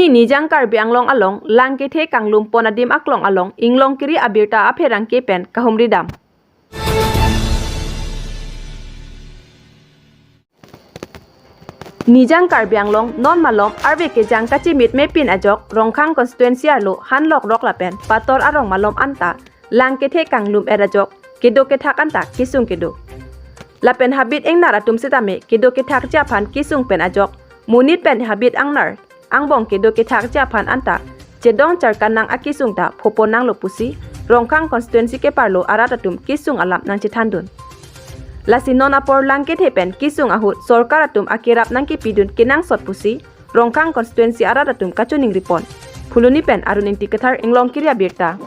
Puluni nijang karbi anglong along langke the kanglum ponadim aklong along inglong kiri abirta apherang kepen kahumri dam. Nijang karbi anglong non malom arbe ke jang kachi mit me pin ajok rongkhang constituency arlo hanlok rok lapen pator arong malom anta langke the kanglum erajok kedo ke thak anta kisung kedo. Lapen habit eng nara tum setame kedo ke thak japan kisung pen ajok munit pen habit angnar angbong kedo ke thak japan anta jedong charkan nang akisung ta phopon nang lopusi rongkhang constituency ke parlo aratatum kisung alam nang chithandun. Lasi non apor langke thepen kisung ahut sorkaratum akirap nang kipidun kinang sotpusi rongkhang constituency aratatum kachuning ripon phuluni pen aruning tikathar inglong kiria birta.